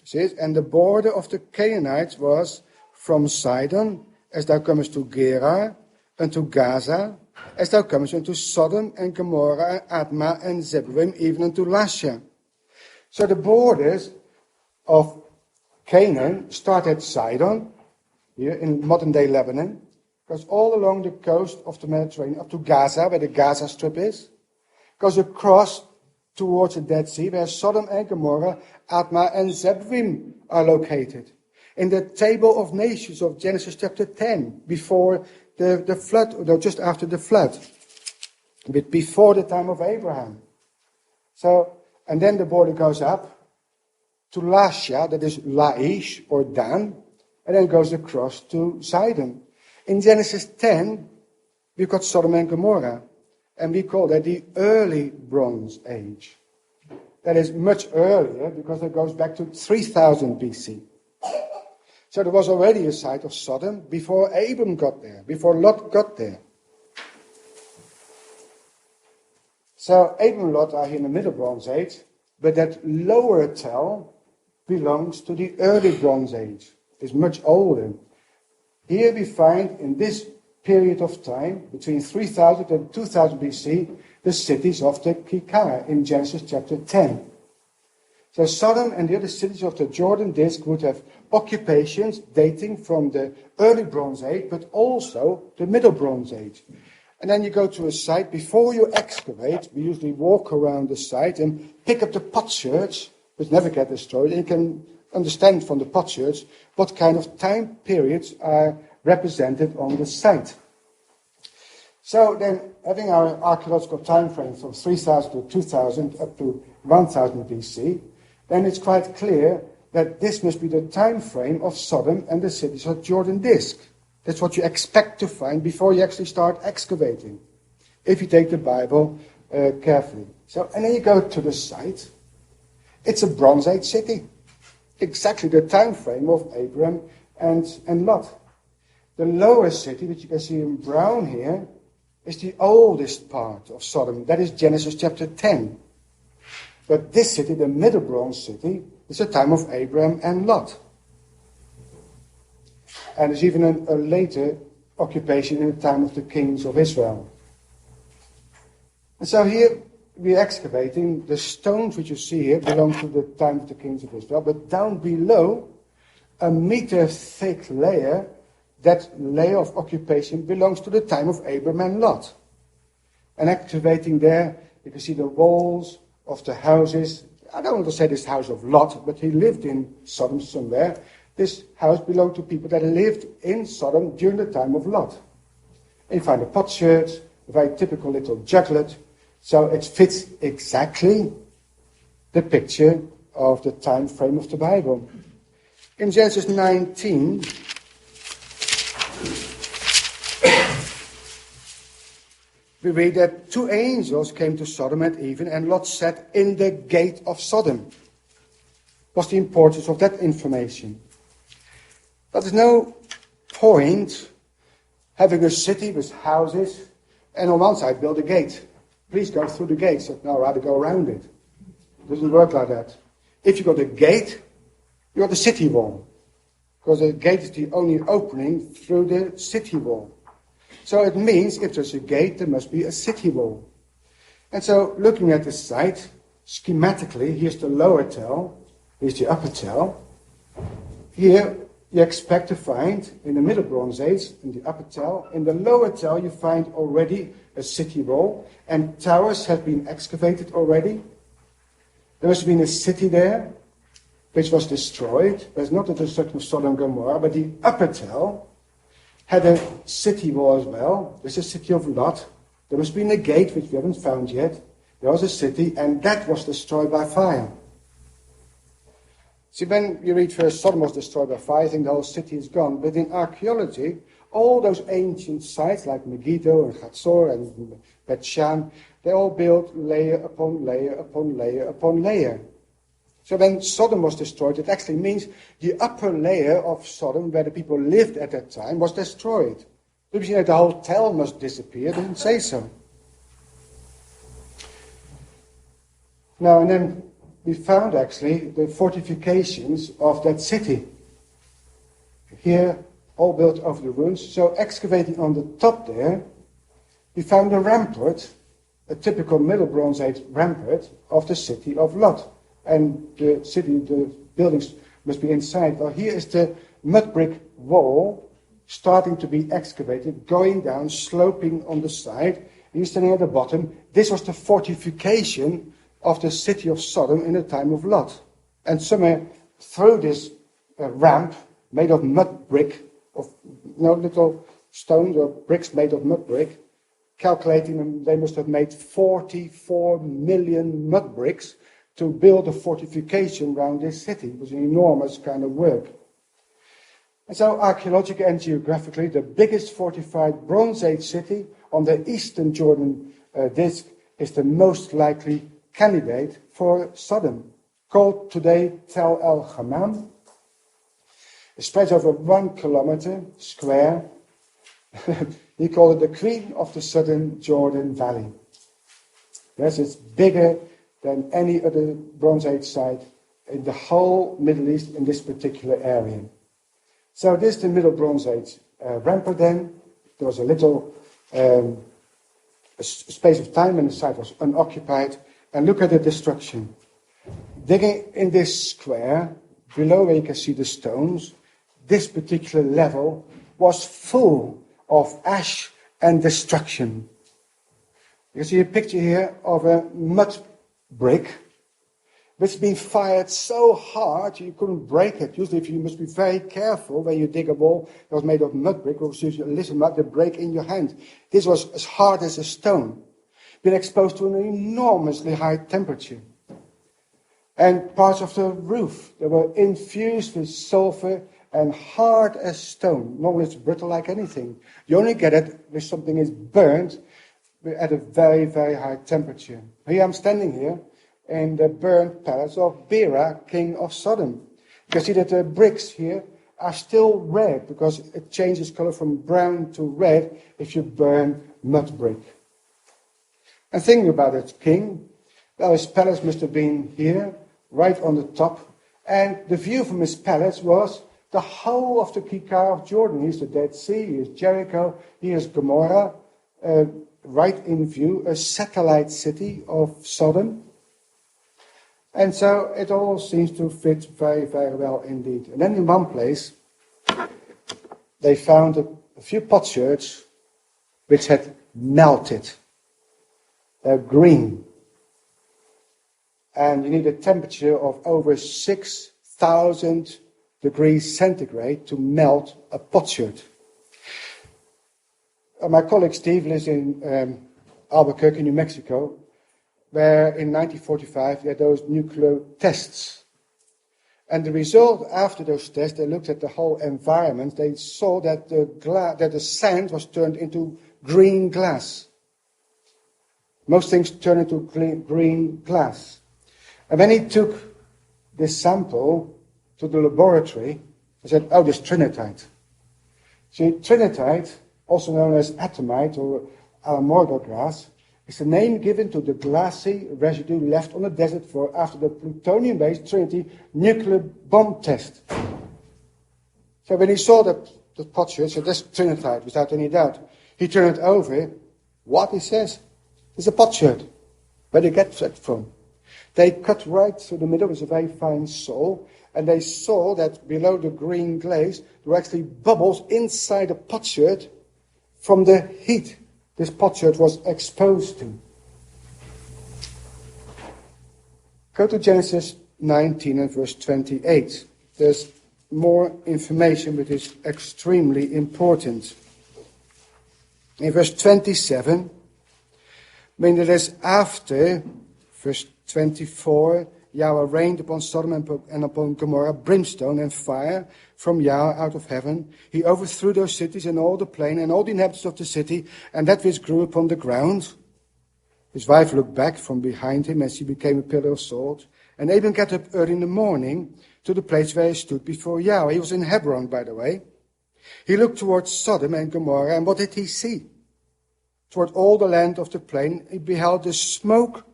It says, and the border of the Canaanites was from Sidon, as thou comest to Gerar, unto Gaza, as thou comest unto Sodom and Gomorrah, and Admah and Zeboim, even unto Lasha. So the borders of Canaan start at Sidon, here in modern-day Lebanon, goes all along the coast of the Mediterranean, up to Gaza, where the Gaza Strip is, goes across towards the Dead Sea, where Sodom and Gomorrah, Admah and Zeboim are located. In the table of nations of Genesis chapter 10, before the flood, or just after the flood, but before the time of Abraham. So, and then the border goes up to Lasha, that is Laish or Dan, and then goes across to Sidon. In Genesis 10, we've got Sodom and Gomorrah, and we call that the early Bronze Age. That is much earlier because it goes back to 3000 BC. So there was already a site of Sodom before Abram got there, before Lot got there. So Abram and Lot are here in the Middle Bronze Age, but that lower tell belongs to the early Bronze Age. It's much older. Here we find in this period of time, between 3000 and 2000 BC, the cities of the Kikar in Genesis chapter 10. So Sodom and the other cities of the Jordan Disk would have occupations dating from the early Bronze Age, but also the Middle Bronze Age. And then you go to a site, before you excavate, we usually walk around the site and pick up the potsherds, which never get destroyed, and you can understand from the potsherds what kind of time periods are represented on the site. So then, having our archaeological time frame from 3000 to 2000 up to 1000 BC, then it's quite clear that this must be the time frame of Sodom and the cities of Jordan Disk. That's what you expect to find before you actually start excavating, if you take the Bible carefully. So, and then you go to the site. It's a Bronze Age city, exactly the time frame of Abraham and Lot. The lower city, which you can see in brown here, is the oldest part of Sodom. That is Genesis chapter 10. But this city, the Middle Bronze city, is the time of Abraham and Lot. And there's even a later occupation in the time of the kings of Israel. And so here we're excavating. The stones which you see here belong to the time of the kings of Israel. But down below, a meter thick layer, that layer of occupation belongs to the time of Abraham and Lot. And excavating there, you can see the walls of the houses. I don't want to say this house of Lot, but he lived in Sodom somewhere. This house belonged to people that lived in Sodom during the time of Lot. And you find a potsherd, a very typical little juglet. So it fits exactly the picture of the time frame of the Bible. In Genesis 19, we read that 2 angels came to Sodom at even, and Lot sat in the gate of Sodom. What's the importance of that information? But there's no point having a city with houses and on one side build a gate. Please go through the gate. So, no, rather go around it. It doesn't work like that. If you got a gate, you got a city wall. Because the gate is the only opening through the city wall. So it means if there's a gate, there must be a city wall. And so looking at the site, schematically, here's the lower tell, here's the upper tell. Here you expect to find, in the Middle Bronze Age, in the upper tell, in the lower tell you find already a city wall, and towers have been excavated already. There must have been a city there, which was destroyed. There's not the destruction of Sodom and Gomorrah, but the upper tell had a city wall as well. There's a city of Lot. There must be a gate, which we haven't found yet. There was a city, and that was destroyed by fire. See, when you read first Sodom was destroyed by fire, I think the whole city is gone. But in archaeology, all those ancient sites like Megiddo and Hatzor and Bet Shan, they all built layer upon layer upon layer upon layer. So when Sodom was destroyed, it actually means the upper layer of Sodom, where the people lived at that time, was destroyed. If you know the whole tell must disappear, it doesn't say so. Now, and then we found actually the fortifications of that city. Here, all built over the ruins. So excavating on the top there, we found a rampart, a typical Middle Bronze Age rampart of the city of Lot. And the city, the buildings must be inside. Well, here is the mud brick wall starting to be excavated, going down, sloping on the side. And you're standing at the bottom. This was the fortification of the city of Sodom in the time of Lot. And somewhere through this ramp made of mud brick, of little stones or bricks made of mud brick, calculating them, they must have made 44 million mud bricks to build a fortification around this city. It was an enormous kind of work. And so archaeologically and geographically, the biggest fortified Bronze Age city on the eastern Jordan disk is the most likely candidate for Sodom, called today Tel El Hammam. It spreads over 1 kilometer square. He called it the Queen of the Southern Jordan Valley. Yes, it's bigger than any other Bronze Age site in the whole Middle East in this particular area. So this is the Middle Bronze Age rampart then. There was a little a space of time when the site was unoccupied. And look at the destruction. Digging in this square, below where you can see the stones, this particular level was full of ash and destruction. You can see a picture here of a mud brick which has been fired so hard you couldn't break it. Usually you must be very careful when you dig a wall that was made of mud brick, or you listen mud, they break in your hand. This was as hard as a stone, been exposed to an enormously high temperature. And parts of the roof, they were infused with sulfur and hard as stone. Normally it's brittle like anything. You only get it if something is burnt at a very, very high temperature. Here I'm standing here in the burnt palace of Bera, king of Sodom. You can see that the bricks here are still red because it changes color from brown to red if you burn mud brick. And thinking about it, king, well, his palace must have been here, right on the top. And the view from his palace was the whole of the Kikar of Jordan. Here's the Dead Sea, here's Jericho, here's Gomorrah, right in view, a satellite city of Sodom. And so it all seems to fit very, very well indeed. And then in one place, they found a few potsherds which had melted. They're green. And you need a temperature of over 6,000 degrees centigrade to melt a potsherd. My colleague Steve lives in Albuquerque, New Mexico, where in 1945 they had those nuclear tests. And the result after those tests, they looked at the whole environment. They saw that the sand was turned into green glass. Most things turn into green glass. And when he took this sample to the laboratory, he said, oh, this trinitite. See, trinitite, also known as atomite or alamorgo glass, is the name given to the glassy residue left on the desert floor after the plutonium-based Trinity nuclear bomb test. So when he saw the potsherd, he said, that's trinitite, without any doubt. He turned it over. What, he says? It's a potsherd. Where did they get that from? They cut right through the middle with a very fine saw, and they saw that below the green glaze, there were actually bubbles inside the potsherd from the heat this potsherd was exposed to. Go to Genesis 19 and verse 28. There's more information which is extremely important. In verse 27, meaning that is after verse 24, Yahweh rained upon Sodom and upon Gomorrah brimstone and fire from Yahweh out of heaven. He overthrew those cities and all the plain and all the inhabitants of the city, and that which grew upon the ground. His wife looked back from behind him, and she became a pillar of salt. And Abram got up early in the morning to the place where he stood before Yahweh. He was in Hebron, by the way. He looked towards Sodom and Gomorrah, and what did he see? Toward all the land of the plain, he beheld the smoke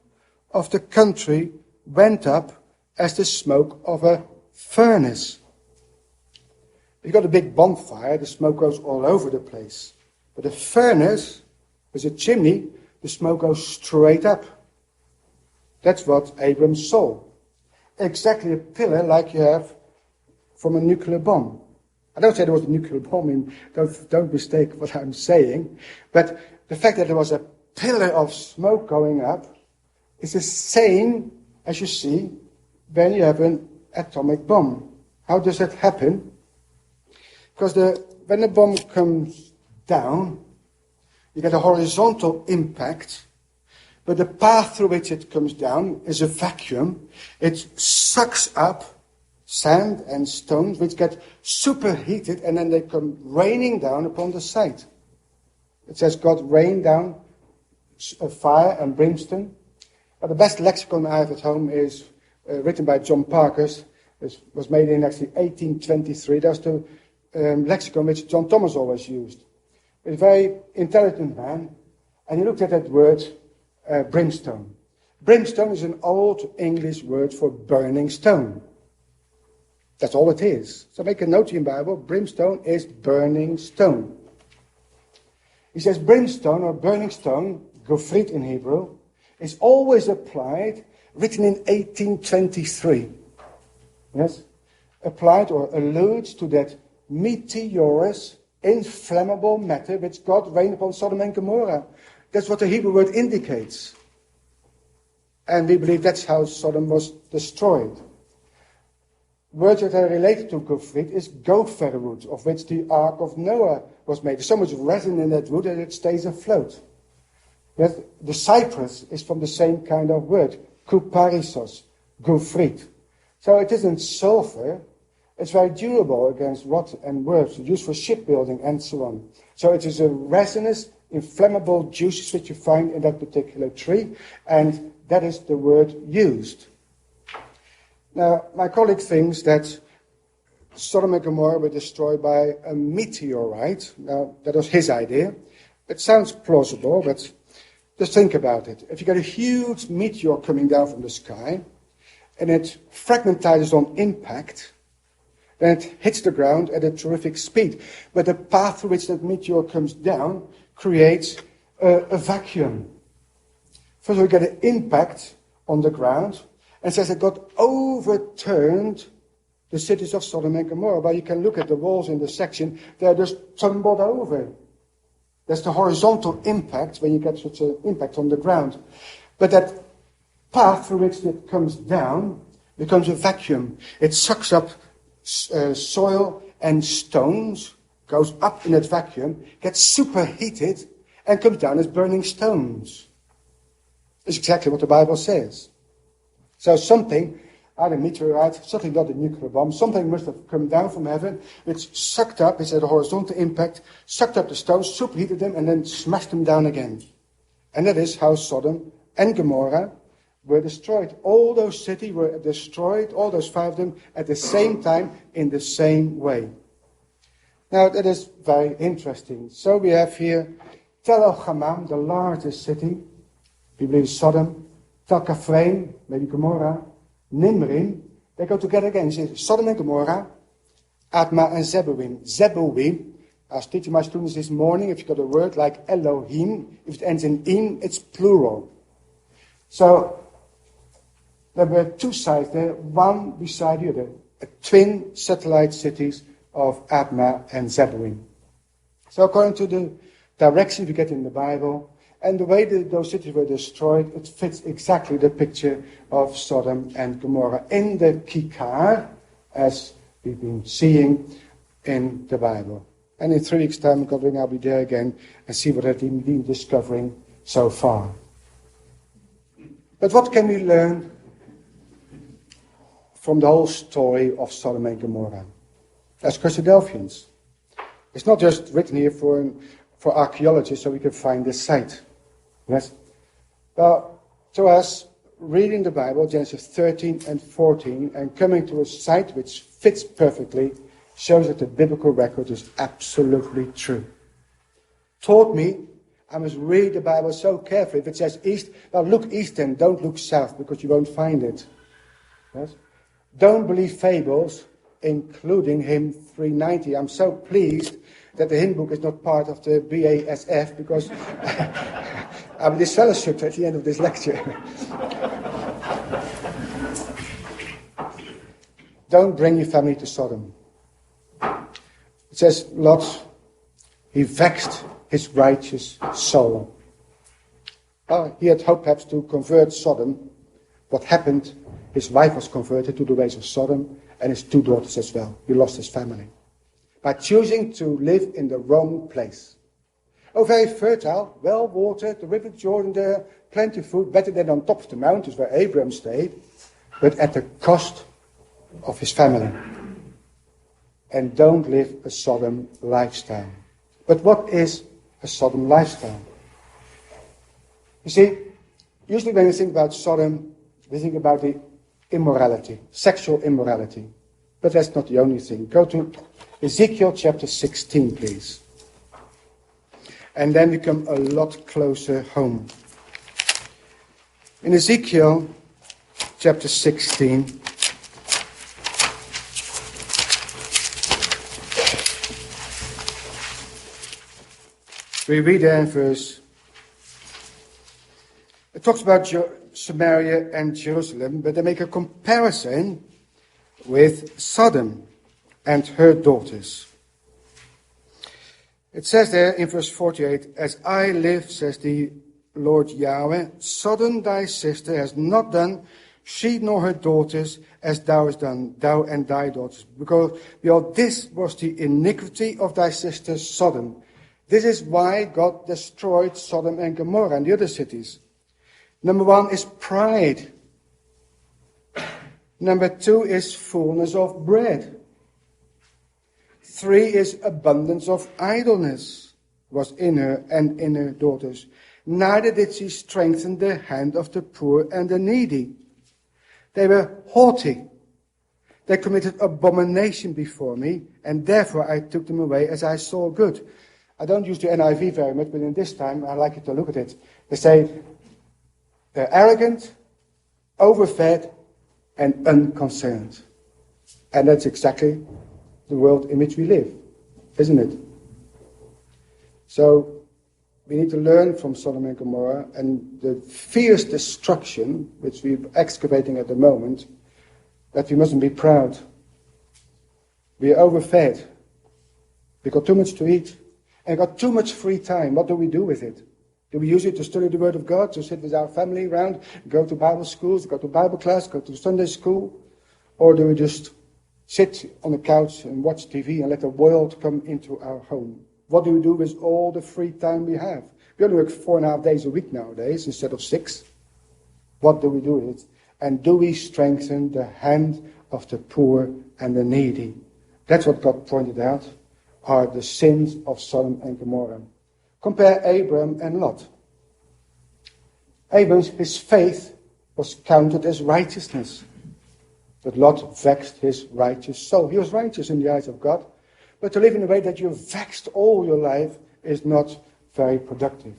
of the country went up as the smoke of a furnace. If you've got a big bonfire, the smoke goes all over the place. But a furnace, with a chimney, the smoke goes straight up. That's what Abram saw. Exactly a pillar like you have from a nuclear bomb. I don't say there was a nuclear bomb, don't mistake what I'm saying. But the fact that there was a pillar of smoke going up is the same as you see when you have an atomic bomb. How does that happen? Because when the bomb comes down, you get a horizontal impact, but the path through which it comes down is a vacuum. It sucks up sand and stones, which get superheated, and then they come raining down upon the site. It says God rained down fire and brimstone. But the best lexicon I have at home is written by John Parkhurst. It was made in actually 1823. That's the lexicon which John Thomas always used. He's a very intelligent man, and he looked at that word brimstone. Brimstone is an old English word for burning stone. That's all it is. So make a note in your Bible, brimstone is burning stone. He says brimstone or burning stone, gofrit in Hebrew, is always applied, written in 1823. Yes? Applied or alludes to that meteorous, inflammable matter which God rained upon Sodom and Gomorrah. That's what the Hebrew word indicates. And we believe that's how Sodom was destroyed. Words that are related to gofrit is gopher wood, of which the Ark of Noah was made. There's so much resin in that wood that it stays afloat. Yes, the cypress is from the same kind of word, kuparisos, gofrit. So it isn't sulfur. It's very durable against rot and worms, used for shipbuilding and so on. So it is a resinous, inflammable juice which you find in that particular tree, and that is the word used. Now, my colleague thinks that Sodom and Gomorrah were destroyed by a meteorite. Now, that was his idea. It sounds plausible, but just think about it. If you get a huge meteor coming down from the sky, and it fragmentizes on impact, then it hits the ground at a terrific speed. But the path through which that meteor comes down creates a vacuum. First of all, you get an impact on the ground, and says that God overturned the cities of Sodom and Gomorrah. But you can look at the walls in the section, they're just tumbled over. That's the horizontal impact when you get such an impact on the ground. But that path through which it comes down becomes a vacuum. It sucks up soil and stones, goes up in that vacuum, gets superheated, and comes down as burning stones. That's exactly what the Bible says. So something, either a meteorite, certainly not a nuclear bomb, something must have come down from heaven, which sucked up, it's at a horizontal impact, sucked up the stones, superheated them, and then smashed them down again. And that is how Sodom and Gomorrah were destroyed. All those cities were destroyed, all those five of them, at the same time, in the same way. Now, that is very interesting. So we have here Tel El-Hammam, the largest city. We believe Sodom. Tel Kafrein, maybe Gomorrah. Nimrim. They go together again. Sodom and Gomorrah. Admah and Zeboim. Zeboim. I was teaching my students this morning, if you got a word like Elohim, if it ends in im, it's plural. So, there were two sides there, one beside the other. Twin satellite cities of Admah and Zeboim. So according to the directions we get in the Bible, and the way that those cities were destroyed, it fits exactly the picture of Sodom and Gomorrah in the Kikar, as we've been seeing in the Bible. And in 3 weeks' time, I'll be there again and see what I've been discovering so far. But what can we learn from the whole story of Sodom and Gomorrah as Christadelphians? It's not just written here for archaeologists so we can find the site. Yes? Well, to us, reading the Bible, Genesis 13 and 14, and coming to a site which fits perfectly, shows that the biblical record is absolutely true. Taught me I must read the Bible so carefully. If it says east, well, look east and don't look south, because you won't find it. Yes? Don't believe fables, including hymn 390. I'm so pleased that the hymn book is not part of the BASF, because I'm disfellowshipped at the end of this lecture. Don't bring your family to Sodom. It says, Lot, he vexed his righteous soul. Well, he had hoped perhaps to convert Sodom. What happened? His wife was converted to the ways of Sodom, and his 2 daughters as well. He lost his family by choosing to live in the wrong place. Oh, very fertile, well watered, the river Jordan there, plenty of food, better than on top of the mountains where Abraham stayed, but at the cost of his family. And don't live a Sodom lifestyle. But what is a Sodom lifestyle? You see, usually when we think about Sodom, we think about the immorality, sexual immorality. But that's not the only thing. Go to Ezekiel chapter 16, please. And then we come a lot closer home. In Ezekiel chapter 16, we read there in verse, it talks about Samaria and Jerusalem, but they make a comparison with Sodom and her daughters. It says there in verse 48, "As I live, says the Lord Yahweh, Sodom thy sister has not done, she nor her daughters, as thou hast done, thou and thy daughters. Because this was the iniquity of thy sister Sodom." This is why God destroyed Sodom and Gomorrah and the other cities. Number one is pride. Number two is fullness of bread. 3 is abundance of idleness was in her and in her daughters. Neither did she strengthen the hand of the poor and the needy. They were haughty. They committed abomination before me, and therefore I took them away as I saw good. I don't use the NIV very much, but in this time I like you to look at it. They say they're arrogant, overfed, and unconcerned. And that's exactly the world in which we live, isn't it? So we need to learn from Sodom and Gomorrah and the fierce destruction which we're excavating at the moment, that we mustn't be proud. We are overfed. We got too much to eat and got too much free time. What do we do with it? Do we use it to study the Word of God, to sit with our family around, go to Bible schools, go to Bible class, go to Sunday school? Or do we just sit on the couch and watch TV and let the world come into our home? What do we do with all the free time we have? We only work 4.5 days a week nowadays instead of 6. What do we do with it? And do we strengthen the hand of the poor and the needy? That's what God pointed out are the sins of Sodom and Gomorrah. Compare Abram and Lot. Abram's, his faith was counted as righteousness. But Lot vexed his righteous soul. He was righteous in the eyes of God. But to live in a way that you're vexed all your life is not very productive.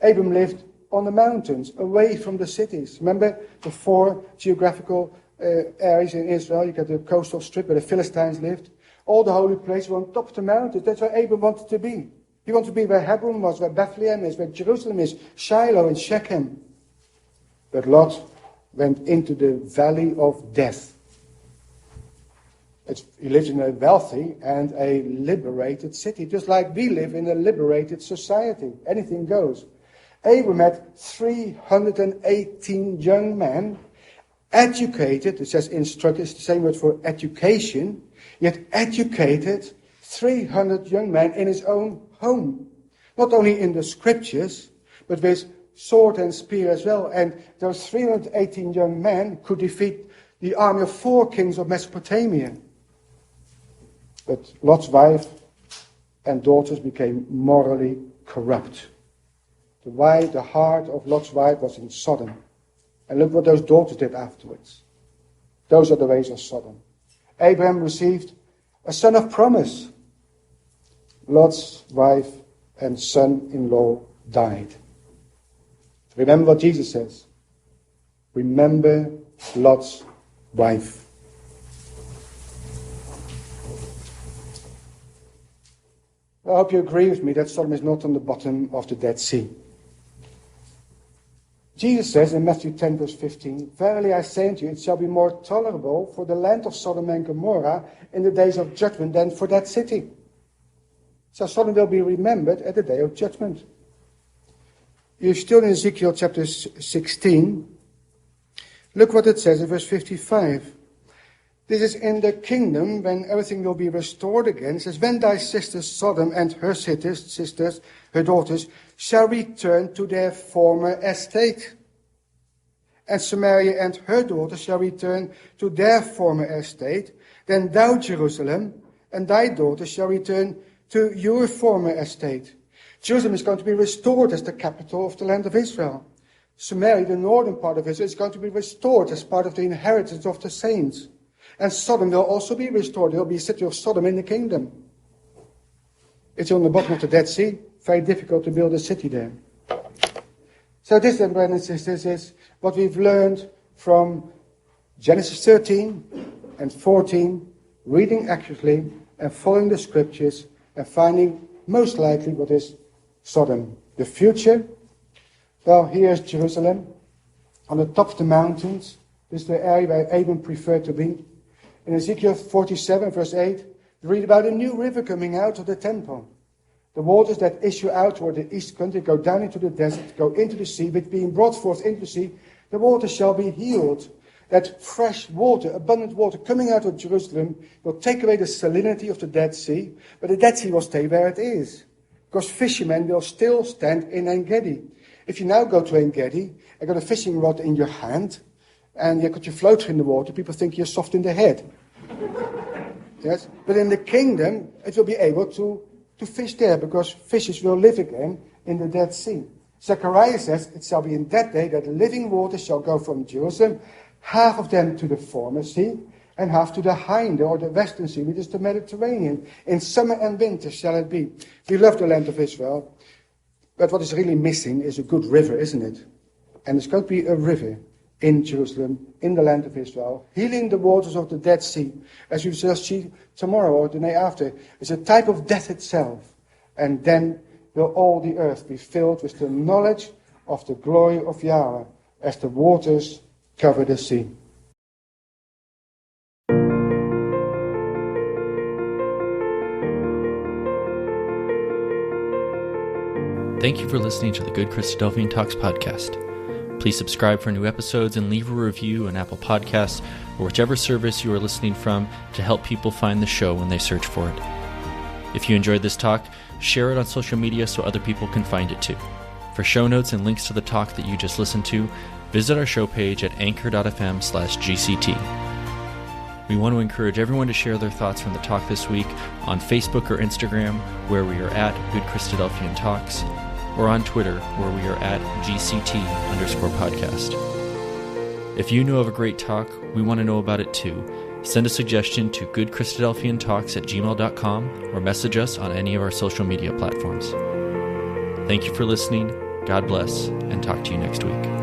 Abram lived on the mountains, away from the cities. Remember the 4 geographical areas in Israel? You got the coastal strip where the Philistines lived. All the holy places were on top of the mountains. That's where Abram wanted to be. He wanted to be where Hebron was, where Bethlehem is, where Jerusalem is, Shiloh and Shechem. But Lot went into the valley of death. He lives in a wealthy and a liberated city, just like we live in a liberated society. Anything goes. Abram had 318 young men, educated, it says instructed, it's the same word for education, yet educated 300 young men in his own home. Not only in the scriptures, but with sword and spear as well. And those 318 young men could defeat the army of 4 kings of Mesopotamia. But Lot's wife and daughters became morally corrupt. The heart of Lot's wife was in Sodom. And look what those daughters did afterwards. Those are the ways of Sodom. Abraham received a son of promise. Lot's wife and son-in-law died. Remember what Jesus says. Remember Lot's wife. I hope you agree with me that Sodom is not on the bottom of the Dead Sea. Jesus says in Matthew 10 verse 15, "Verily I say unto you, it shall be more tolerable for the land of Sodom and Gomorrah in the days of judgment than for that city." So Sodom will be remembered at the day of judgment. You're still in Ezekiel chapter 16. Look what it says in verse 55. This is in the kingdom when everything will be restored again. It says, "When thy sister Sodom and her sisters, her daughters, shall return to their former estate. And Samaria and her daughters shall return to their former estate. Then thou, Jerusalem, and thy daughters shall return to your former estate." Jerusalem is going to be restored as the capital of the land of Israel. Samaria, the northern part of Israel, is going to be restored as part of the inheritance of the saints. And Sodom will also be restored. There will be a city of Sodom in the kingdom. It's on the bottom of the Dead Sea. Very difficult to build a city there. So this then, brothers and sisters, is what we've learned from Genesis 13 and 14, reading accurately and following the scriptures and finding most likely what is Sodom. The future, well, here's Jerusalem on the top of the mountains. This is the area where Abram preferred to be. In Ezekiel 47, verse 8, we read about a new river coming out of the temple. The waters that issue out toward the east country go down into the desert, go into the sea, but being brought forth into the sea, the water shall be healed. That fresh water, abundant water coming out of Jerusalem will take away the salinity of the Dead Sea, but the Dead Sea will stay where it is. Because fishermen will still stand in En-Gedi. If you now go to En-Gedi and got a fishing rod in your hand, and you got your floater in the water, people think you're soft in the head. Yes, but in the kingdom, it will be able to fish there, because fishes will live again in the Dead Sea. Zechariah says, it shall be in that day that living water shall go from Jerusalem, half of them to the former sea, and half to the hinder, or the western sea, which is the Mediterranean. In summer and winter shall it be. We love the land of Israel, but what is really missing is a good river, isn't it? And there's going to be a river in Jerusalem, in the land of Israel, healing the waters of the Dead Sea, as you shall see tomorrow or the day after. It's a type of death itself. And then will all the earth be filled with the knowledge of the glory of Yahweh, as the waters cover the sea. Thank you for listening to the Good Christadelphian Talks podcast. Please subscribe for new episodes and leave a review on Apple Podcasts or whichever service you are listening from to help people find the show when they search for it. If you enjoyed this talk, share it on social media so other people can find it too. For show notes and links to the talk that you just listened to, visit our show page at anchor.fm/GCT. We want to encourage everyone to share their thoughts from the talk this week on Facebook or Instagram, where we are at GoodChristadelphianTalks, or on Twitter, where we are at GCT_podcast. If you know of a great talk, we want to know about it too. Send a suggestion to GoodChristadelphianTalks@gmail.com or message us on any of our social media platforms. Thank you for listening. God bless, and talk to you next week.